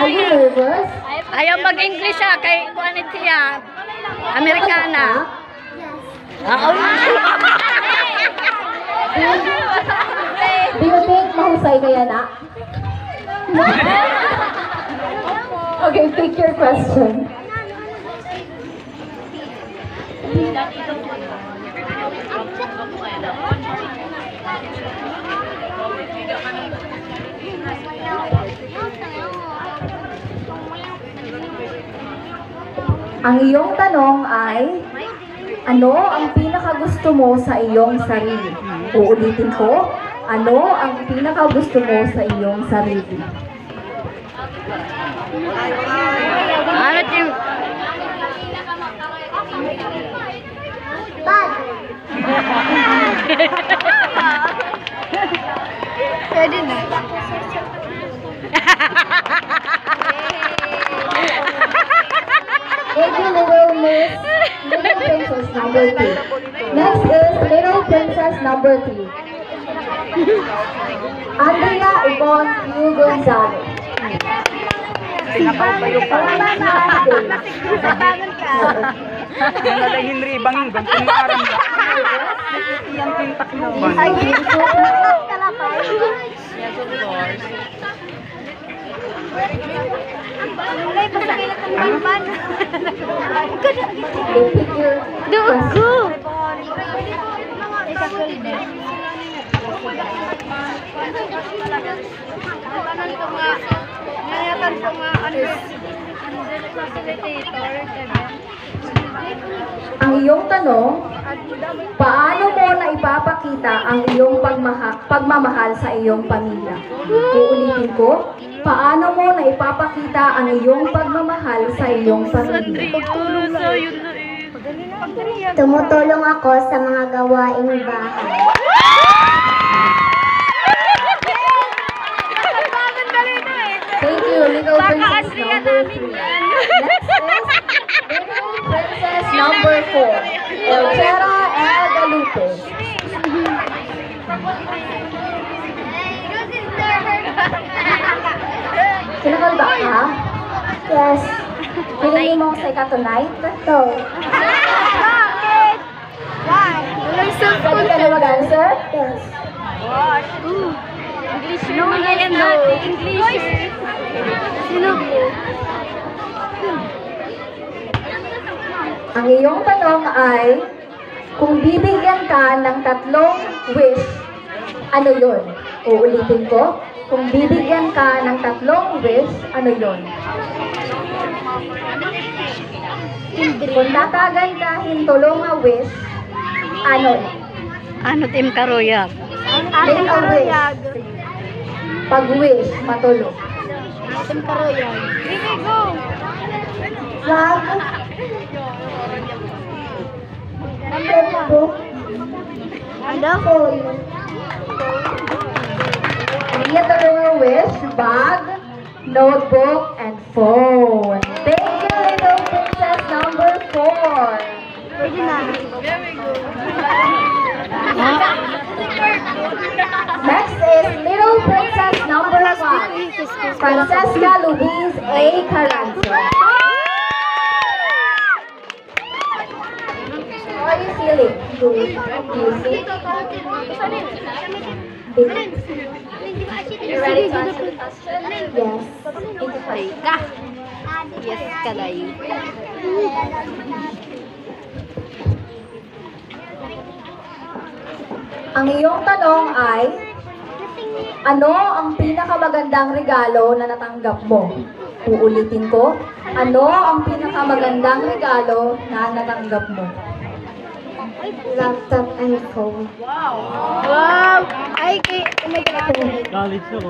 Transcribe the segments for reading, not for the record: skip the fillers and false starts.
Are you nervous? Ayaw mag-English siya kay kuanit siya. Amerikana. Oo. Do you think mahusay kaya na? Okay, pick your question. Ang iyong tanong ay, ano ang pinakagusto mo sa iyong sarili? Uulitin ko, ano ang pinakagusto mo sa iyong sarili? Ano team? Bad! Pwede na. Thank you, Little Miss. Little Princess number 2. Next is Little Princess number 3. Andrea Yvonne Q. Gonzalez. Yan na Henry bangin ganito ng aram na. Yan yung takluban. Dugo. Ang iyong tanong, paano mo na ipapakita ang iyong pagmamahal sa iyong pamilya? Uulitin ko, paano mo na ipapakita ang iyong pagmamahal sa iyong pamilya? Tumutulong ako sa mga gawaing bahay. Thank you, Little Princess number 3. Next is Little Princess number 4, Elchera Guadalupe. Kinakal ba ka? Yes. Pinili mo sa tonight? So, Bakit? Why? Walang Pwede cellphone ka na mag-answer? yes. English no, yan natin. English. Sino po? Ang iyong tanong ay, kung bibigyan ka ng 3 wish, ano yun? Uulitin ko, kung bibigyan ka ng 3 wish, ano yun? Kung tatagandahin tulong nga wish, ano? Ano team karoyag? Make a wish. Pag-wish, matulog. Team karoyag. Sige, go! Wag. Notebook. Ano? Phone. Bigyan tulong nga wish, bag, notebook, and phone. Thank you, Little Princess number 4. Pwede na. Next is Little Princess number 5, Francesca Louise A. Carranzo. How are you feeling? Good. Do you think? You ready to answer the question? Yes. Ka. Yes, kalay. Ang iyong tanong ay, ano ang pinakamagandang regalo na natanggap mo? Uulitin ko, ano ang pinakamagandang regalo na natanggap mo? Laptop and phone. Wow! Ay, oh my God. College ako.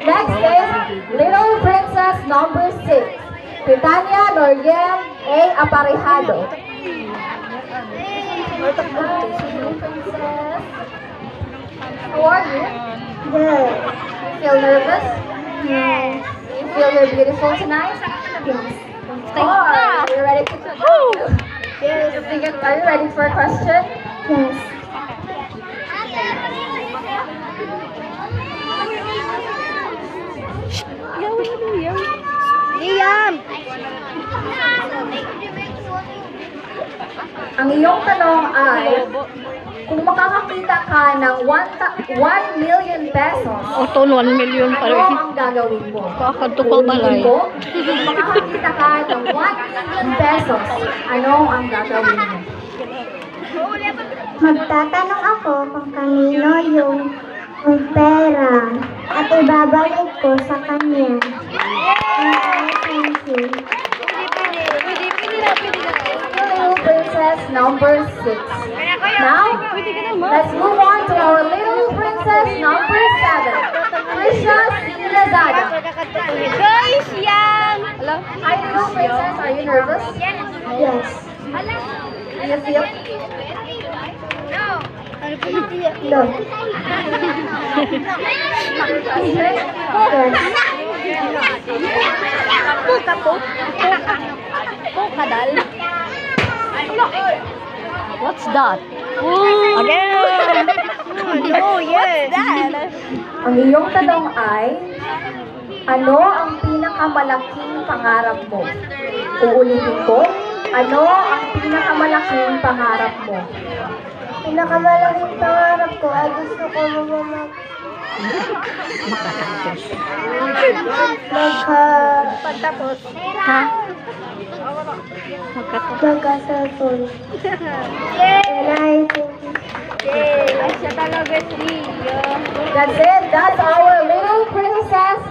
Next is Little Princess number 6, Titania Noriel A. Aparejado. Little Princess, how are you? Good. You feel nervous? Yes. You feel you're beautiful tonight? Yes. Are you ready to Yes. Are you ready for a question? Yes. Ang iyong tanong ay, kung makakakita ka ng 1 million pesos, Oto, 1 million pa ano rin. ang gagawin mo? Kakatukal balay. Uulitin ko, kung makakakita ka ng 1 million pesos, ano ang gagawin mo? Magtatanong ako kung kanino yung pera at ibabalik ko sa kanya. Thank you. Little Princess number 6. Now, let's move on to our Little Princess number 7. Trisha Lazada. Guys, yan! Hi, Little Princess. Are you nervous? Yes. Do you feel? No. What's that? Again! Oh, yes! What's that? Ang iyong tanong ay, ano ang pinakamalaking pangarap mo? Uulitin ko, ano ang pinakamalaking pangarap mo? Pinakamalaking pangarap ko ay gusto ko Pagtapos. Ha? magka-cellphone. Yay! Siya talaga si That's it. That's our Little Princess